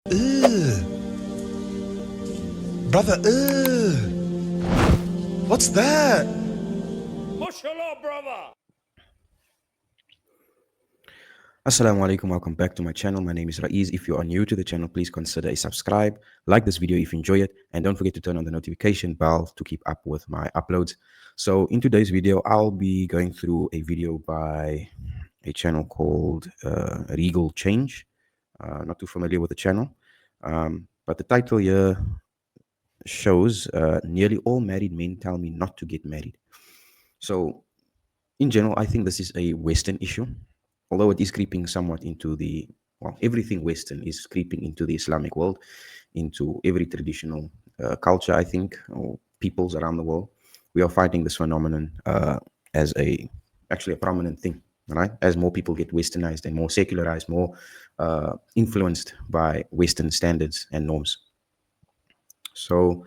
Ugh, brother, ugh. What's that? Mashallah, brother. Assalamu alaikum, welcome back to my channel. My name is Raiz. If you are new to the channel, please consider a subscribe, like this video if you enjoy it, and don't forget to turn on the notification bell to keep up with my uploads. So in today's video, I'll be going through a video by a channel called Regal Change. Not too familiar with the channel, but the title here shows nearly all married men tell me not to get married. So in general, I think this is a Western issue, although it is creeping somewhat into everything Western is creeping into the Islamic world, into every traditional culture, I think, or peoples around the world. We are finding this phenomenon as actually a prominent thing, right? As more people get westernized and more secularized, more influenced by Western standards and norms. So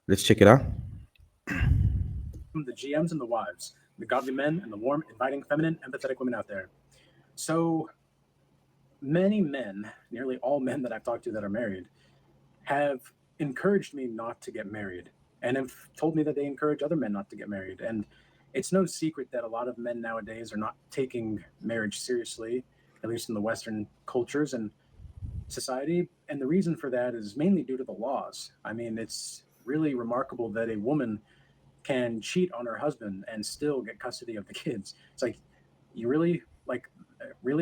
let's check it out. The GMs and the wives, the godly men and the warm, inviting, feminine, empathetic women out there. So many men, nearly all men that I've talked to that are married, have encouraged me not to get married and have told me that they encourage other men not to get married. And it's no secret that a lot of men nowadays are not taking marriage seriously, at least in the Western cultures and society. And the reason for that is mainly due to the laws. I mean, it's really remarkable that a woman can cheat on her husband and still get custody of the kids. It's like, you really,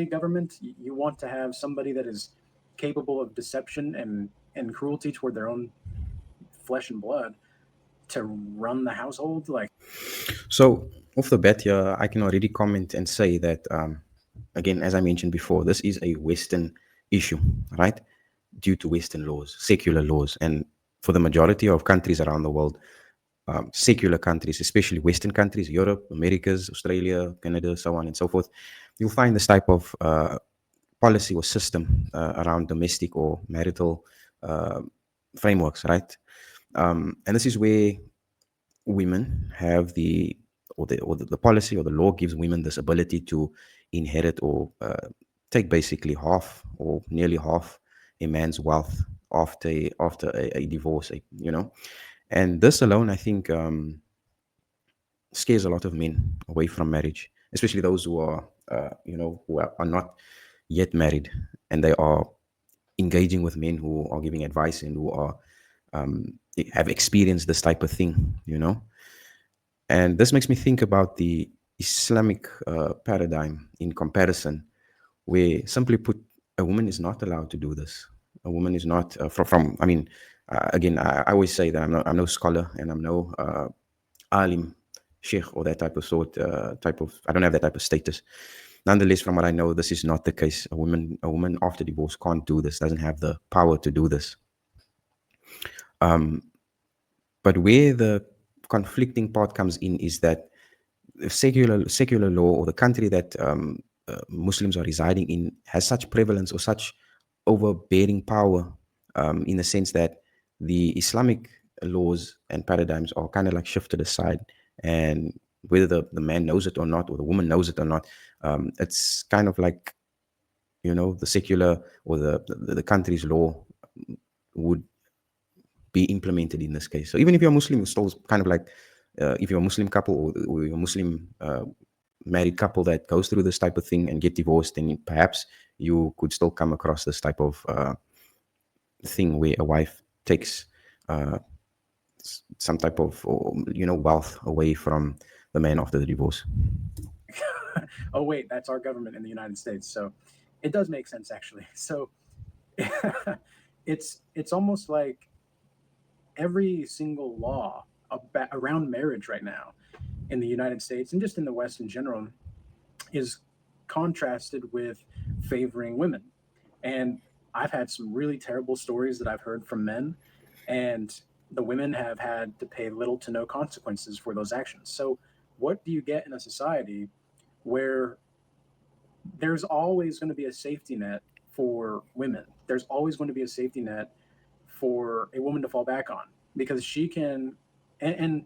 government, you want to have somebody that is capable of deception and cruelty toward their own flesh and blood to run the household? Like, So, off the bat here, I can already comment and say that, again, as I mentioned before, this is a Western issue, right? Due to Western laws, secular laws. And for the majority of countries around the world, secular countries, especially Western countries, Europe, Americas, Australia, Canada, so on and so forth, you'll find this type of policy or system around domestic or marital frameworks, right? And this is where women have the policy or the law gives women this ability to inherit or take basically half or nearly half a man's wealth after a divorce, and this alone, I think, scares a lot of men away from marriage, especially those who are who are not yet married, and they are engaging with men who are giving advice and who are have experienced this type of thing. And this makes me think about the Islamic paradigm in comparison, where simply put, a woman is not allowed to do this. A woman is not, I mean, again, I always say that I'm no scholar and I'm no alim, sheikh, or that type of I don't have that type of status. Nonetheless, from what I know, this is not the case. A woman after divorce can't do this, doesn't have the power to do this. But where the conflicting part comes in is that the secular law, or the country that Muslims are residing in, has such prevalence or such overbearing power, in the sense that the Islamic laws and paradigms are kind of like shifted aside, and whether the man knows it or not, or the woman knows it or not, it's kind of like, the secular or the country's law would be implemented in this case. So even if you're Muslim, it's still kind of like, if you're a Muslim couple, or you're a Muslim married couple that goes through this type of thing and get divorced, then perhaps you could still come across this type of thing where a wife takes some type of wealth away from the man after the divorce. oh wait, that's our government in the United States. So it does make sense, actually. So it's almost like every single law around marriage right now in the United States and just in the West in general is contrasted with favoring women. And I've had some really terrible stories that I've heard from men, and the women have had to pay little to no consequences for those actions. So, what do you get in a society where there's always going to be a safety net for women? There's always going to be a safety net for a woman to fall back on because she can, and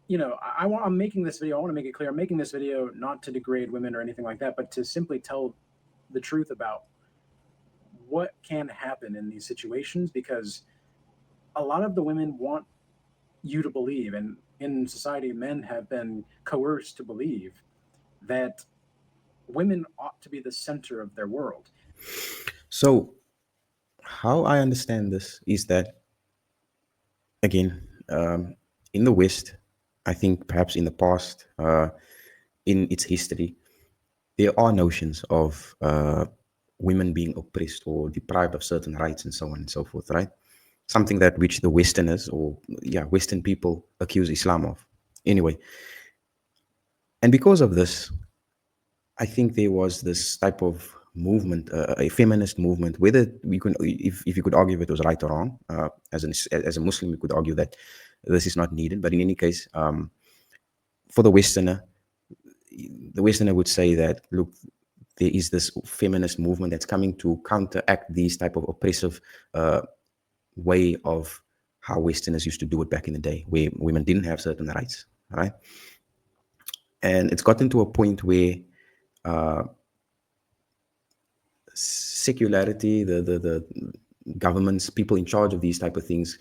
I'm making this video. I want to make it clear. I'm making this video not to degrade women or anything like that, but to simply tell the truth about what can happen in these situations, because a lot of the women want you to believe, and in society, men have been coerced to believe that women ought to be the center of their world. So how I understand this is that, again, in the West, I think perhaps in the past, in its history, there are notions of women being oppressed or deprived of certain rights and so on and so forth, right? Something that which the Westerners, or yeah, Western people accuse Islam of. Anyway, and because of this, I think there was this type of movement, a feminist movement. Whether we can, if you could argue if it was right or wrong, as a Muslim, you could argue that this is not needed. But in any case, for the Westerner would say that, look, there is this feminist movement that's coming to counteract these type of oppressive way of how Westerners used to do it back in the day, where women didn't have certain rights, right? And it's gotten to a point where secularity, the governments, people in charge of these type of things,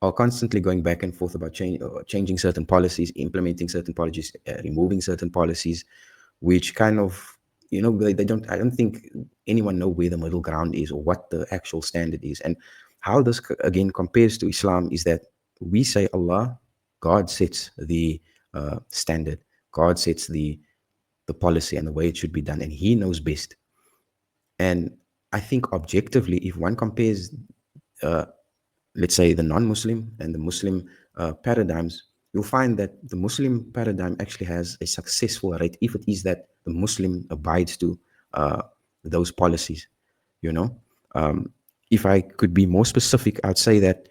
are constantly going back and forth about changing certain policies, implementing certain policies, removing certain policies, which kind of, they don't. I don't think anyone know where the middle ground is or what the actual standard is. And how this again compares to Islam is that we say Allah, God sets the standard, God sets the policy and the way it should be done, and He knows best. And I think objectively, if one compares, let's say, the non-Muslim and the Muslim paradigms, you'll find that the Muslim paradigm actually has a successful rate if it is that the Muslim abides to those policies. You know, if I could be more specific, I'd say that,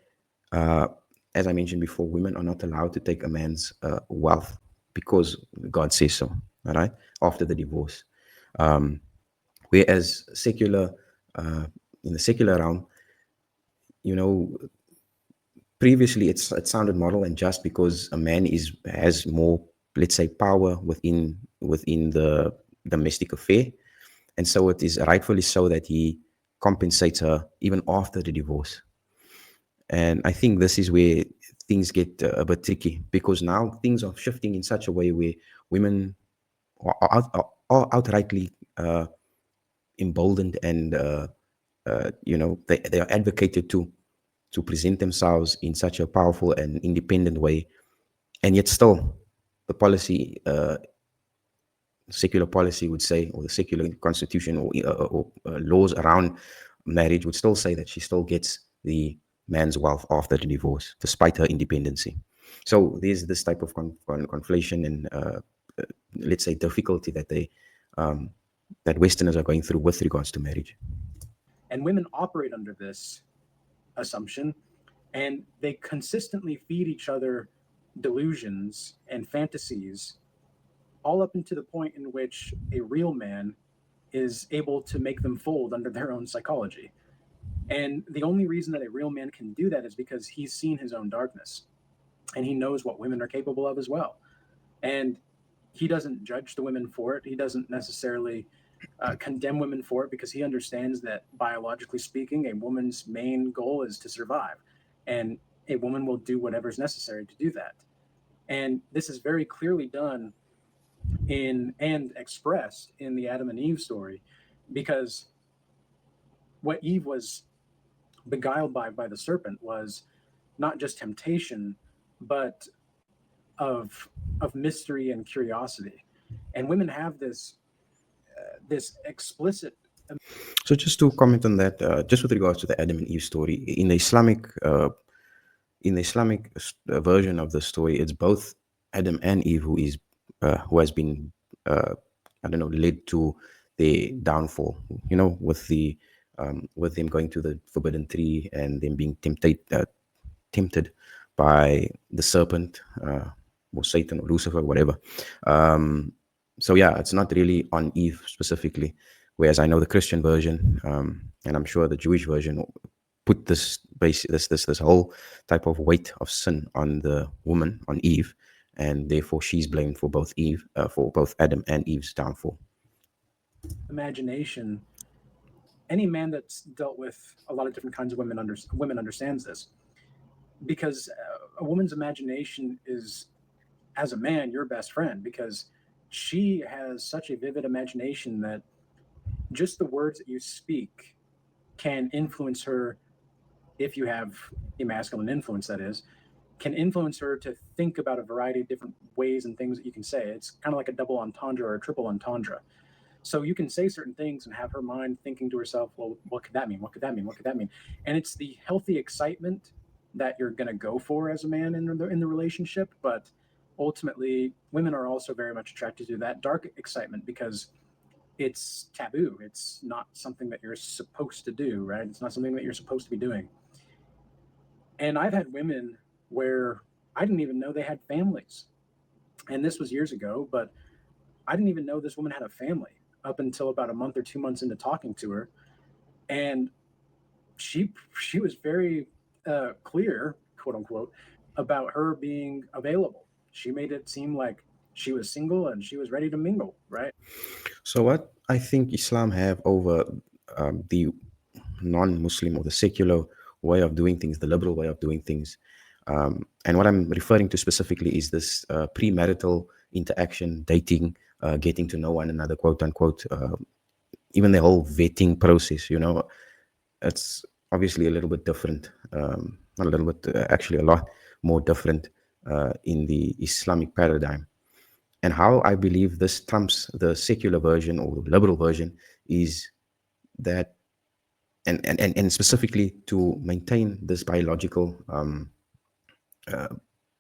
as I mentioned before, women are not allowed to take a man's wealth because God says so. All right, after the divorce. Whereas in the secular realm, you know, previously it sounded moral and just because a man has more, let's say, power within the domestic affair, and so it is rightfully so that he compensates her even after the divorce. And I think this is where things get a bit tricky, because now things are shifting in such a way where women are outrightly emboldened, and they are advocated to present themselves in such a powerful and independent way. And yet still the policy, secular policy would say, or the secular constitution, or laws around marriage would still say that she still gets the man's wealth after the divorce despite her independency. So there's this type of conflation and let's say difficulty that that Westerners are going through with regards to marriage. And women operate under this assumption, and they consistently feed each other delusions and fantasies, all up into the point in which a real man is able to make them fold under their own psychology. And the only reason that a real man can do that is because he's seen his own darkness, and he knows what women are capable of as well. And he doesn't judge the women for it. He doesn't necessarily condemn women for it, because he understands that, biologically speaking, a woman's main goal is to survive, and a woman will do whatever's necessary to do that. And this is very clearly done in and expressed in the Adam and Eve story, because what Eve was beguiled by the serpent was not just temptation, but of mystery and curiosity. And women have this explicit. So just to comment on that, just with regards to the Adam and Eve story, in the Islamic version of the story, it's both Adam and Eve who has been I don't know, led to their downfall. You know, with them going to the forbidden tree and them being tempted by the serpent, or Satan or Lucifer, whatever. So yeah, it's not really on Eve specifically. Whereas I know the Christian version, and I'm sure the Jewish version, put this whole type of weight of sin on the woman, on Eve, and therefore she's blamed for both Adam and Eve's downfall. Imagination any man that's dealt with a lot of different kinds of women understands this, because a woman's imagination is, as a man, your best friend, because she has such a vivid imagination that just the words that you speak can influence her, if you have a masculine influence, that is, can influence her to think about a variety of different ways and things that you can say. It's kind of like a double entendre or a triple entendre. So you can say certain things and have her mind thinking to herself, well, what could that mean? What could that mean? What could that mean? And it's the healthy excitement that you're going to go for as a man in the relationship. But ultimately, women are also very much attracted to that dark excitement because it's taboo. It's not something that you're supposed to do, right? It's not something that you're supposed to be doing. And I've had women where I didn't even know they had families. And this was years ago, but I didn't even know this woman had a family up until about a month or 2 months into talking to her. And she was very clear, quote unquote, about her being available. She made it seem like she was single and she was ready to mingle, right? So what I think Islam have over the non-Muslim or the secular way of doing things, the liberal way of doing things, and what I'm referring to specifically is this premarital interaction, dating, getting to know one another, quote unquote, even the whole vetting process. It's obviously a little bit different, not a little bit, actually a lot more different in the Islamic paradigm. And how I believe this trumps the secular version or the liberal version is that, and specifically to maintain this biological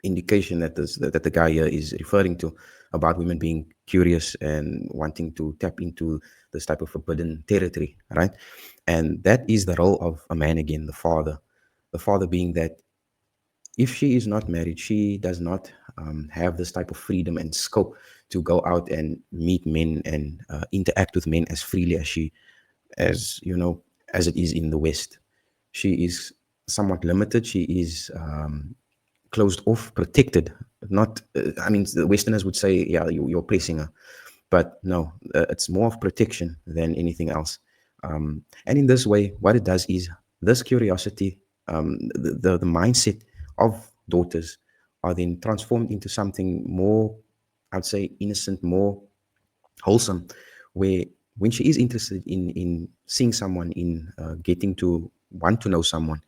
indication that the guy here is referring to about women being curious and wanting to tap into this type of forbidden territory, right? And that is the role of a man again, the father. The father being that if she is not married, she does not have this type of freedom and scope to go out and meet men and interact with men as freely as it is in the West. She is somewhat limited. She is closed off, protected. Not, I mean, the Westerners would say, yeah, you're oppressing her, but no, it's more of protection than anything else. And in this way, what it does is this curiosity, the mindset of daughters are then transformed into something more, I'd say, innocent, more wholesome, where when she is interested in seeing someone, in getting to want to know someone,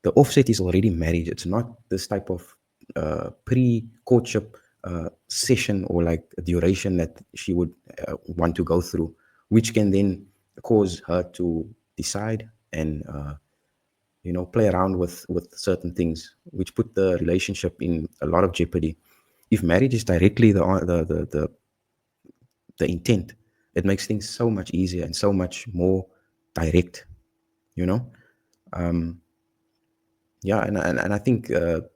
the offset is already marriage. It's not this type of pre-courtship session or like a duration that she would want to go through, which can then cause her to decide and play around with certain things, which put the relationship in a lot of jeopardy. If marriage is directly the intent, it makes things so much easier and so much more direct, you know. Yeah, and I think in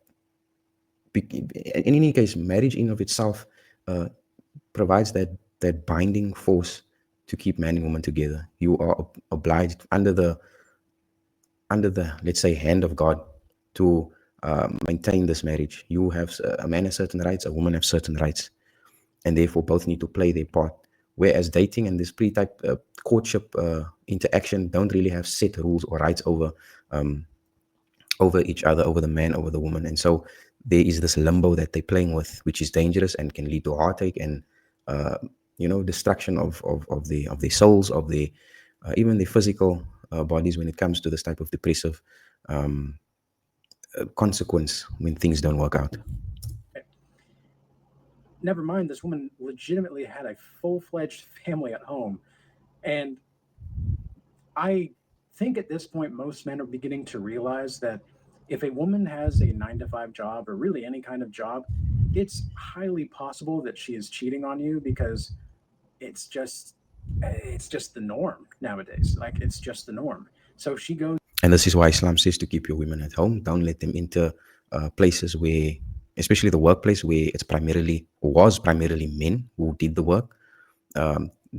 any case, marriage in of itself provides that binding force to keep man and woman together. You are obliged under the let's say hand of God to maintain this marriage. You have a man has certain rights, a woman has certain rights, and therefore both need to play their part. Whereas dating and this pre-type courtship interaction don't really have set rules or rights over each other, over the man, over the woman. And so there is this limbo that they're playing with, which is dangerous and can lead to heartache and destruction of their souls, of their even their physical bodies when it comes to this type of depressive consequence when things don't work out. Never mind, this woman legitimately had a full-fledged family at home. And I think at this point, most men are beginning to realize that if a woman has a 9 to 5 job or really any kind of job, it's highly possible that she is cheating on you because it's just it's just the norm nowadays. Like it's just the norm. So if she goes, And this is why Islam says to keep your women at home. Don't let them enter places where, especially the workplace, where it's primarily or was primarily men who did the work.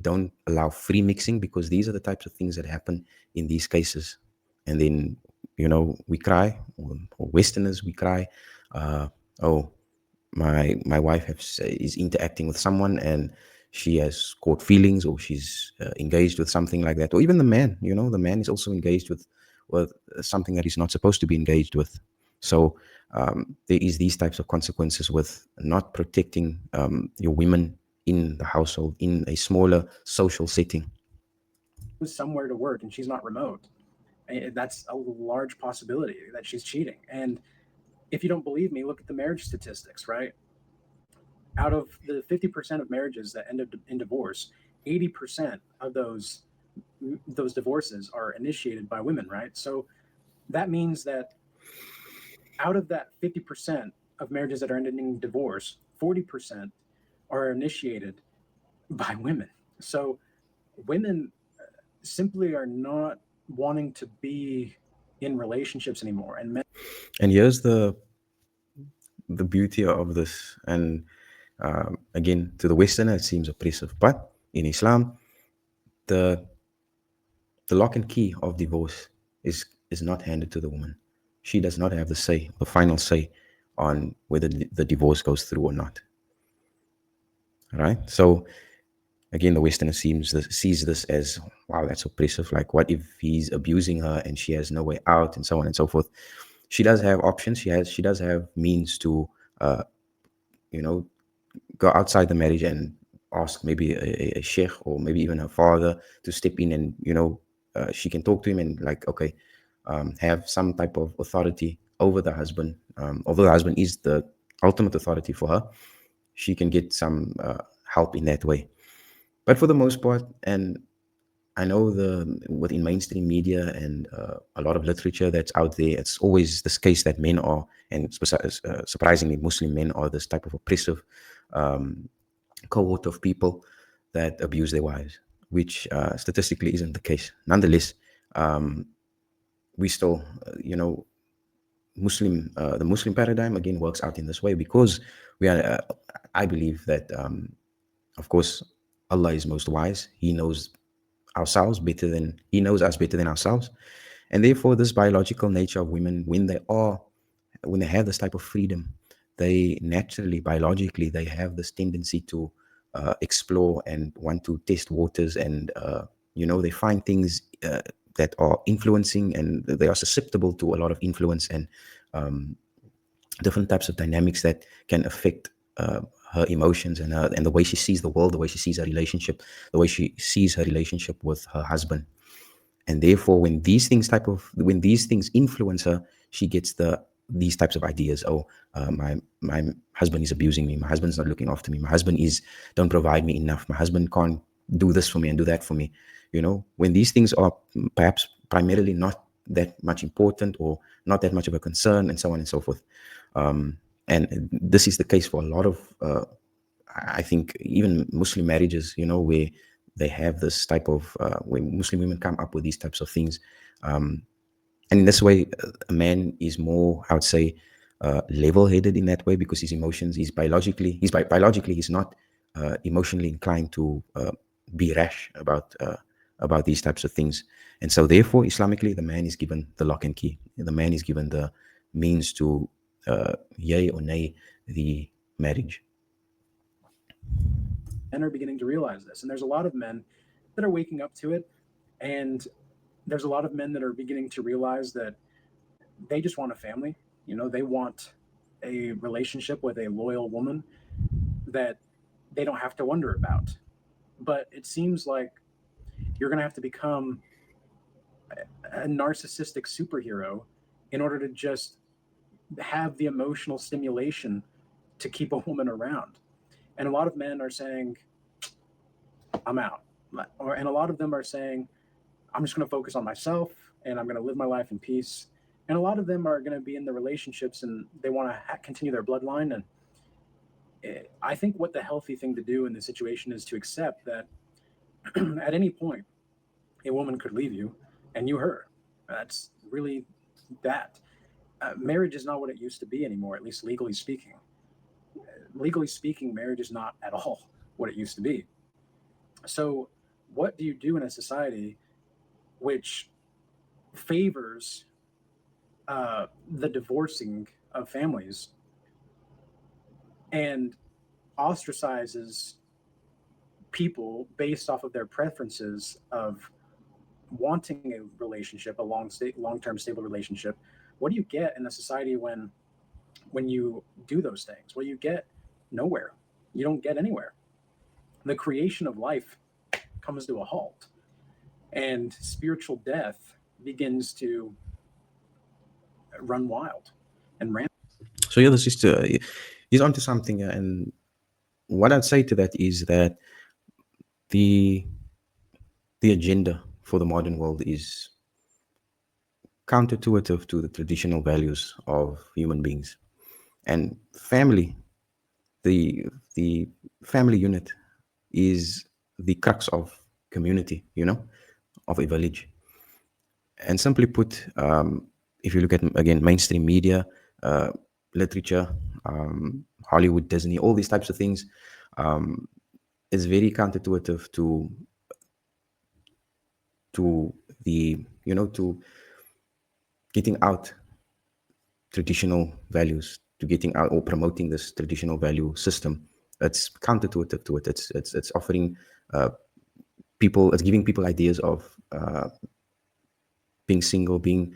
Don't allow free mixing because these are the types of things that happen in these cases. And then, we cry, or Westerners, we cry, oh, my wife is interacting with someone and she has caught feelings, or she's engaged with something like that. Or even the man, the man is also engaged with something that he's not supposed to be engaged with. So there is these types of consequences with not protecting your women in the household, in a smaller social setting. Somewhere to work and she's not remote. That's a large possibility that she's cheating. And if you don't believe me, look at the marriage statistics, right? Out of the 50% of marriages that end up in divorce, 80% of those divorces are initiated by women, right? So that means that out of that 50% of marriages that are ending in divorce, 40% are initiated by women. So women simply are not wanting to be in relationships anymore, and men. And here's the beauty of this. And again, to the Westerner, it seems oppressive, but in Islam, the lock and key of divorce is not handed to the woman. She does not have the final say on whether the divorce goes through or not. All right. So again, the Westerner sees this as, wow, that's oppressive. Like, what if he's abusing her and she has no way out, and so on and so forth. She does have options. She does have means to, you know, go outside the marriage and ask maybe a sheikh, or maybe even her father, to step in, and she can talk to him and, like, okay, have some type of authority over the husband. Although the husband is the ultimate authority for her, she can get some help in that way. But for the most part, and I know within mainstream media and a lot of literature that's out there, it's always this case that men are, and surprisingly, Muslim men are this type of oppressive um, cohort of people that abuse their wives, which statistically isn't the case. Nonetheless, we still, the Muslim paradigm again works out in this way, because we are. I believe that, of course, Allah is most wise. He knows He knows us better than ourselves, and therefore, this biological nature of women, when they have this type of freedom, they naturally, biologically, they have this tendency to explore and want to test waters, and they find things that are influencing, and they are susceptible to a lot of influence, and um, different types of dynamics that can affect her emotions, and the way she sees the world, the way she sees her relationship, the way she sees her relationship with her husband. And therefore, when these things influence her, she gets these types of ideas. Oh, my husband is abusing me, my husband's not looking after me, my husband is don't provide me enough, my husband can't do this for me and do that for me. When these things are perhaps primarily not that much important, or not that much of a concern, and so on and so forth. And this is the case for a lot of I think even Muslim marriages, where they have this type of, when Muslim women come up with these types of things. And in this way, a man is more, I would say, level-headed in that way, because his emotions, biologically, he's not emotionally inclined to be rash about these types of things. And so therefore, Islamically, the man is given the lock and key. The man is given the means to yay or nay the marriage. Men are beginning to realize this, and there's a lot of men that are waking up to it, and there's a lot of men that are beginning to realize that they just want a family. They want a relationship with a loyal woman that they don't have to wonder about. But it seems like you're going to have to become a narcissistic superhero in order to just have the emotional stimulation to keep a woman around. And a lot of men are saying, I'm out. And a lot of them are saying, I'm just going to focus on myself and I'm going to live my life in peace. And a lot of them are going to be in the relationships and they want to continue their bloodline. And I think what the healthy thing to do in this situation is to accept that at any point, a woman could leave you and you her. That's really that. Marriage is not what it used to be anymore, at least legally speaking. Legally speaking, marriage is not at all what it used to be. So, what do you do in a society which favors the divorcing of families and ostracizes people based off of their preferences of wanting a relationship, a long-term stable relationship. What do you get in a society when you do those things? Well, you get nowhere. You don't get anywhere. The creation of life comes to a halt, and spiritual death begins to run wild and rampant. So yeah, the sister is onto something, and what I'd say to that is that the the agenda for the modern world is counterintuitive to the traditional values of human beings. And family, the family unit is the crux of community, of a village. And simply put, if you look at, again, mainstream media, literature, Hollywood, Disney, all these types of things, is very counterintuitive to the to getting out traditional values, to getting out or promoting this traditional value system. It's counterintuitive to it. It's offering people, it's giving people ideas of being single, being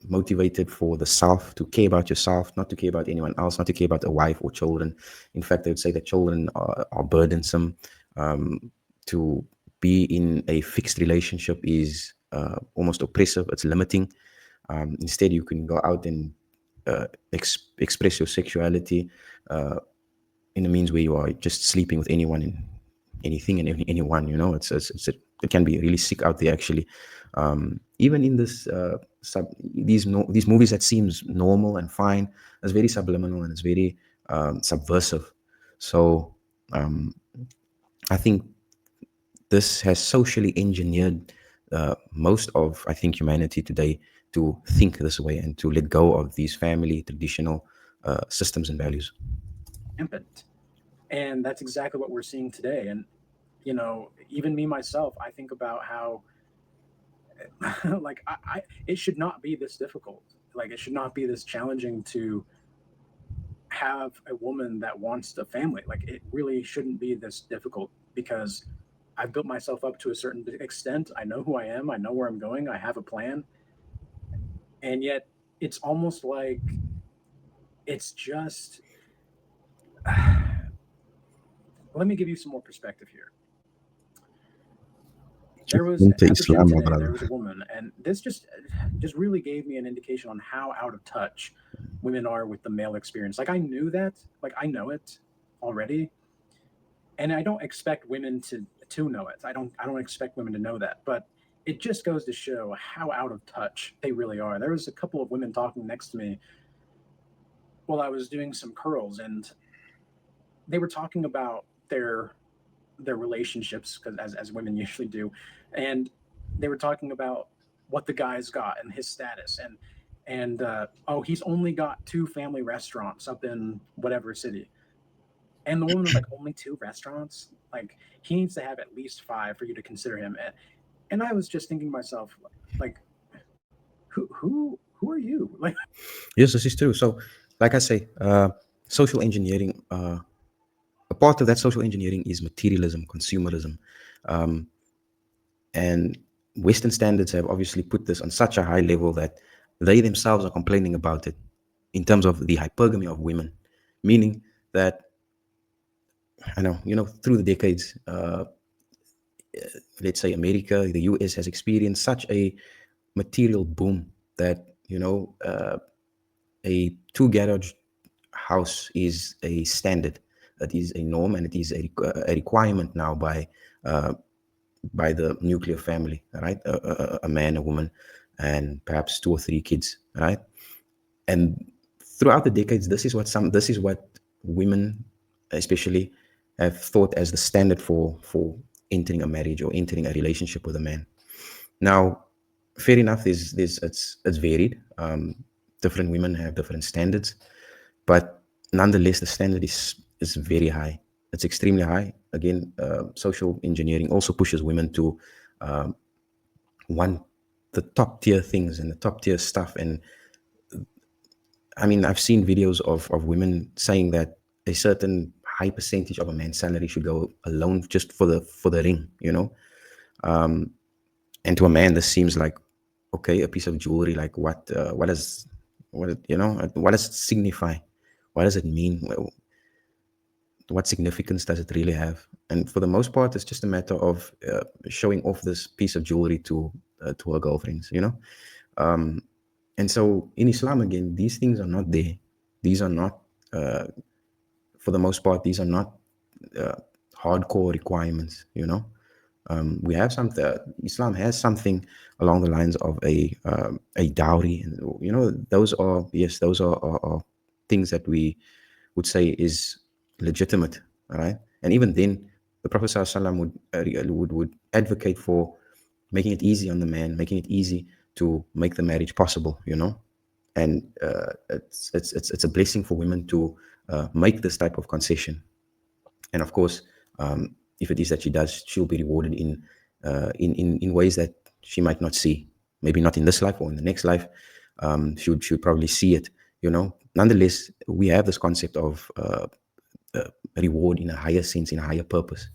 motivated for the self, to care about yourself, not to care about anyone else, not to care about a wife or children. In fact, they would say that children are burdensome. To be in a fixed relationship is almost oppressive. It's limiting. Instead, you can go out and express your sexuality in a means where you are just sleeping with anyone and anything and anyone. It can be really sick out there, actually. Even in this these movies that seems normal and fine, it's very subliminal and it's very subversive. So I think this has socially engineered most of, I think, humanity today to think this way and to let go of these family traditional systems and values. Rampant. And that's exactly what we're seeing today. And, even me myself, I think about how, like, it should not be this difficult. Like, it should not be this challenging to have a woman that wants a family. Like, it really shouldn't be this difficult because I've built myself up to a certain extent. I know who I am. I know where I'm going. I have a plan. And yet it's almost like it's just, let me give you some more perspective here. There was at the gym today, there was a woman, and this just really gave me an indication on how out of touch women are with the male experience. Like, I knew that, like, I know it already, and I don't expect women to know it. I don't expect women to know that, but it just goes to show how out of touch they really are. There was a couple of women talking next to me while I was doing some curls, and they were talking about their relationships, because as women usually do, and they were talking about what the guy's got and his status, and oh, he's only got 2 family restaurants up in whatever city. And the woman was like, only 2 restaurants? Like, he needs to have at least 5 for you to consider him. And I was just thinking to myself, like, who are you? Like, Yes, this is true. So, like I say, social engineering, a part of that social engineering is materialism, consumerism. And Western standards have obviously put this on such a high level that they themselves are complaining about it in terms of the hypergamy of women, meaning that, I know, through the decades, let's say America, the US has experienced such a material boom that, a 2 garage house is a standard, that is a norm, and it is a requirement now by the nuclear family, right? A man, a woman, and perhaps 2 or 3 kids, right? And throughout the decades, this is what women, especially, have thought as the standard for entering a marriage or entering a relationship with a man. Now, fair enough, it's varied. Different women have different standards, but nonetheless, the standard is very high. It's extremely high. Again, social engineering also pushes women to want the top tier things and the top tier stuff. And I mean, I've seen videos of women saying that a certain high percentage of a man's salary should go alone just for the ring, you know. And to a man, this seems like, okay, a piece of jewelry. Like what does what does it signify? What does it mean? What significance does it really have? And for the most part, it's just a matter of showing off this piece of jewelry to her girlfriends, you know. And so in Islam, again, these things are not there. These are not, for the most part, these are not hardcore requirements, you know. We have something. Islam has something along the lines of a dowry, and you know, those are, yes, those are things that we would say is legitimate, all right? And even then, the Prophet ﷺ would advocate for making it easy on the man, making it easy to make the marriage possible, you know. And it's a blessing for women to make this type of concession. And of course, if it is that she does, she'll be rewarded in ways that she might not see. Maybe not in this life or in the next life. She would probably see it, you know. Nonetheless, we have this concept of reward in a higher sense, in a higher purpose.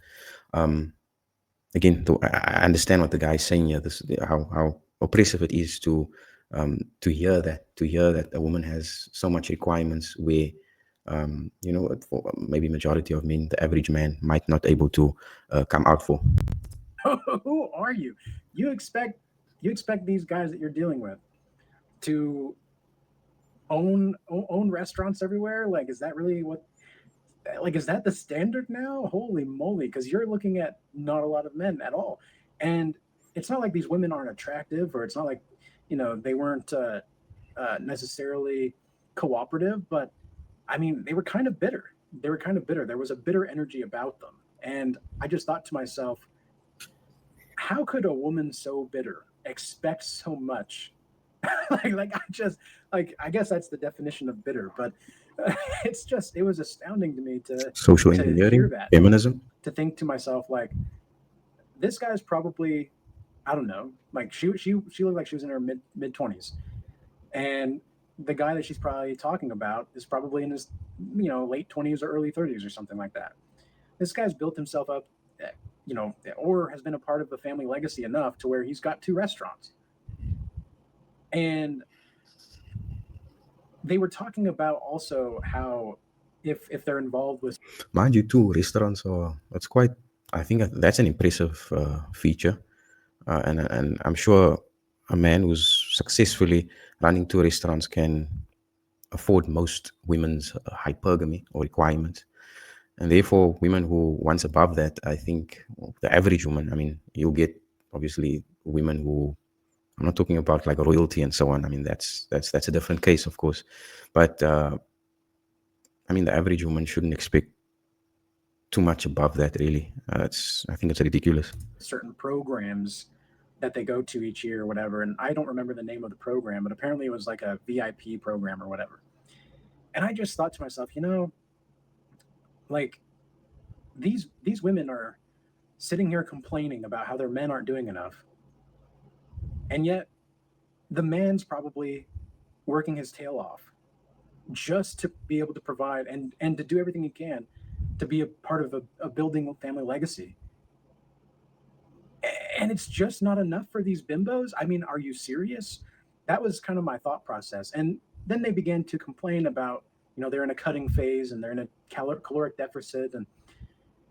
Again, I understand what the guy is saying here. This, how oppressive it is to hear that a woman has so much requirements where you know, for maybe majority of men, the average man might not able to come out for. Who are you? You expect these guys that you're dealing with to own restaurants everywhere? Like, is that really what? Like, is that the standard now? Holy moly! Because you're looking at not a lot of men at all, and it's not like these women aren't attractive, or it's not like, you know, they weren't necessarily cooperative, but I mean, they were kind of bitter. They were kind of bitter. There was a bitter energy about them, and I just thought to myself, how could a woman so bitter expect so much? I guess that's the definition of bitter, but it was astounding to me Social to hear engineering, that, feminism. to think to myself, like, this guy's probably, I don't know, like she looked like she was in her mid 20s, and the guy that she's probably talking about is probably in his, you know, late 20s or early 30s or something like that. This guy's built himself up, you know, or has been a part of the family legacy enough to where he's got 2 restaurants. And they were talking about also how if they're involved with, Mind you, too, restaurants are, that's quite, I think that's an impressive feature. And I'm sure a man who's successfully running 2 restaurants can afford most women's hypergamy or requirements. And therefore, women who once above that, I think the average woman, I mean, you'll get obviously women who, I'm not talking about like royalty and so on. I mean, that's a different case, of course. But I mean, the average woman shouldn't expect too much above that, really. I think it's ridiculous. certain programs that they go to each year or whatever, and I don't remember the name of the program, but apparently it was like a VIP program or whatever. And I just thought to myself, you know, like, these women are sitting here complaining about how their men aren't doing enough, and yet the man's probably working his tail off just to be able to provide and to do everything he can to be a part of a building family legacy. And it's just not enough for these bimbos. I mean, are you serious? That was kind of my thought process. And then they began to complain about, you know, they're in a cutting phase and they're in a caloric deficit, and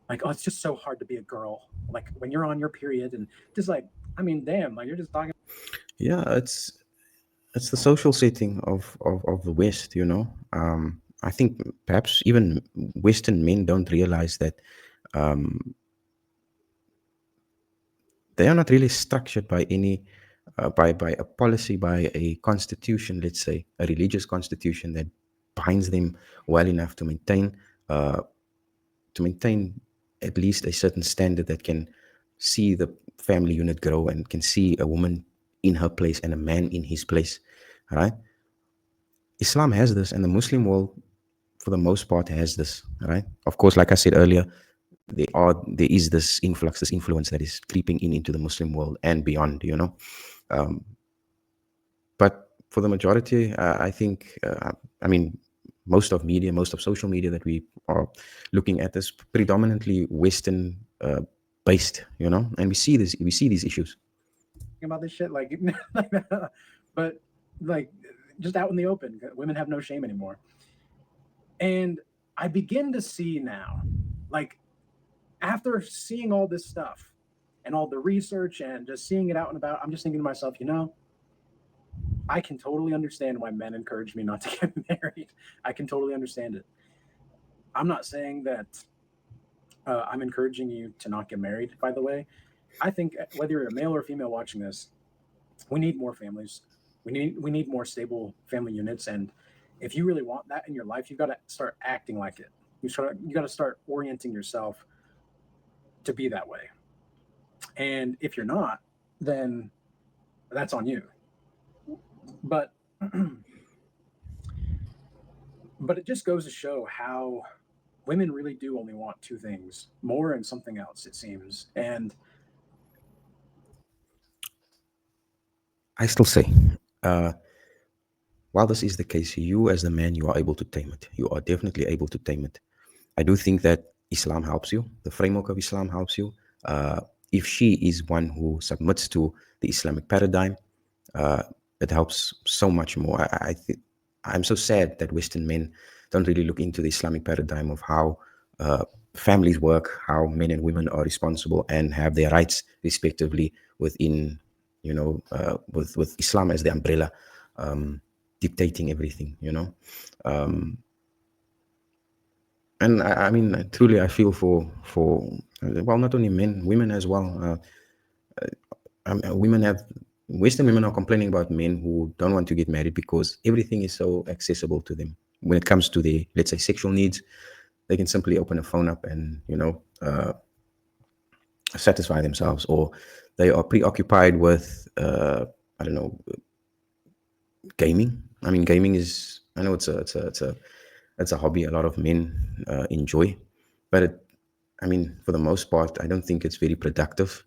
like, oh, it's just so hard to be a girl, like when you're on your period, and just like, I mean, damn, like, you're just talking. Yeah, it's the social setting of the West, you know. I think perhaps even Western men don't realize that they are not really structured by any by a policy, by a constitution, let's say a religious constitution that binds them well enough uh, to maintain at least a certain standard that can see the family unit grow and can see a woman in her place and a man in his place, right? Islam has this, and the Muslim world, for the most part, has this, right? Of course, like I said earlier, there is this influx, this influence that is creeping in into the Muslim world and beyond, you know. But for the majority, I think, I mean, most of media, most of social media that we are looking at is predominantly Western based, and we see these issues. About this shit, like, but like, just out in the open, women have no shame anymore. And I begin to see now, like, after seeing all this stuff and all the research and just seeing it out and about, I'm just thinking to myself, I can totally understand why men encourage me not to get married. I can totally understand it. I'm not saying that I'm encouraging you to not get married, by the way. I think whether you're a male or female watching this, we need more families. We need more stable family units. And if you really want that in your life, you've got to start acting like it. You got to start orienting yourself to be that way. And if you're not, then that's on you. But but it just goes to show how women really do only want two things, more and something else, it seems. And I still say, uh, while this is the case, you as the man, you are able to tame it. You are definitely able to tame it. I do think that Islam helps you. The framework of Islam helps you. If she is one who submits to the Islamic paradigm, uh, it helps so much more. I think I'm so sad that Western men don't really look into the Islamic paradigm of how families work, how men and women are responsible and have their rights respectively within, with Islam as the umbrella, dictating everything. And I mean, truly, I feel for well, not only men, women as well. Women have Western women are complaining about men who don't want to get married because everything is so accessible to them. When it comes to their, let's say, sexual needs, they can simply open a phone up and satisfy themselves, or they are preoccupied with I don't know, gaming. I mean, gaming is, I know it's a hobby a lot of men enjoy, but I mean, for the most part, I don't think it's very productive.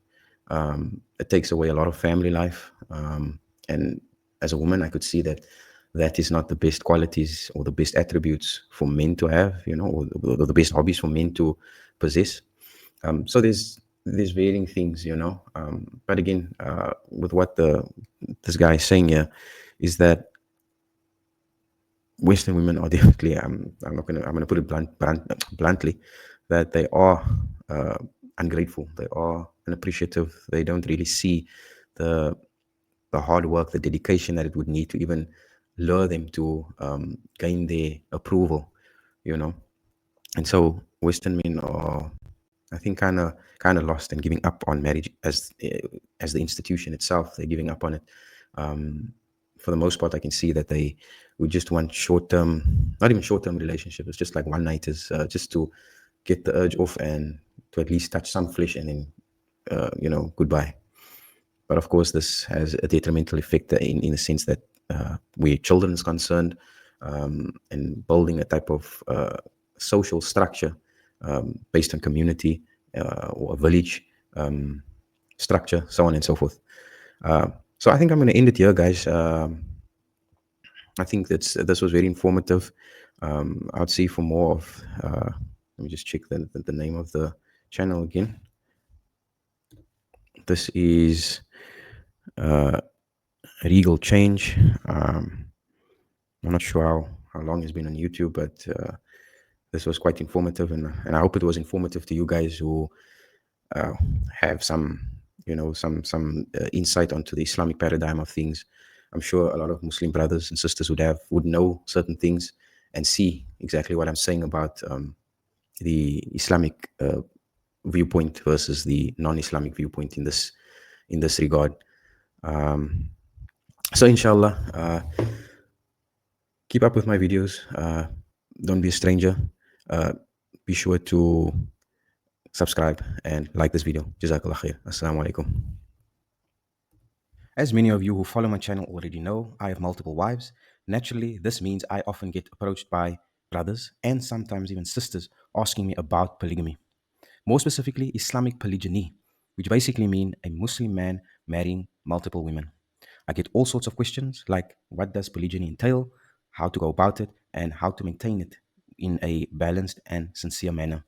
It takes away a lot of family life, and as a woman, I could see that that is not the best qualities or the best attributes for men to have, or the best hobbies for men to possess. So there's varying things, but again, with what this guy is saying here, is that Western women are definitely, I'm gonna put it bluntly, that they are ungrateful, they are unappreciative, they don't really see the hard work, the dedication that it would need to even lure them to gain their approval, you know. And so Western men are, I think, kind of lost and giving up on marriage as the institution itself. They're giving up on it. For the most part, I can see that they would just want short-term, not even short-term relationships. It's just like one-nighters, just to get the urge off and to at least touch some flesh, and then goodbye. But of course, this has a detrimental effect in the sense that where children is concerned, and building a type of social structure based on community or a village structure, so on and so forth. So I think I'm going to end it here, guys. I think this was very informative. I would see for more of. Let me just check the name of the channel again. This is Regal Change. I'm not sure how long it's been on YouTube, but this was quite informative, and I hope it was informative to you guys who have some insight onto the Islamic paradigm of things. I'm sure a lot of Muslim brothers and sisters would know certain things and see exactly what I'm saying about the Islamic viewpoint versus the non-Islamic viewpoint in this regard. So inshallah, keep up with my videos. Don't be a stranger. Be sure to subscribe and like this video. Jazakallah khair. Assalamu alaikum. As many of you who follow my channel already know, I have multiple wives. Naturally, this means I often get approached by brothers and sometimes even sisters asking me about polygamy. More specifically, Islamic polygyny, which basically mean a Muslim man marrying multiple women. I get all sorts of questions like what does polygyny entail, how to go about it, and how to maintain it in a balanced and sincere manner.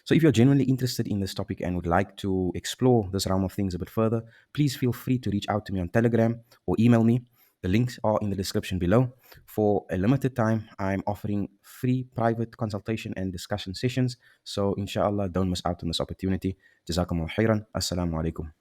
So, if you're genuinely interested in this topic and would like to explore this realm of things a bit further, please feel free to reach out to me on Telegram or email me. The links are in the description below. For a limited time, I'm offering free private consultation and discussion sessions. So, inshallah, don't miss out on this opportunity. Jazakumullah khairan. Assalamu alaikum.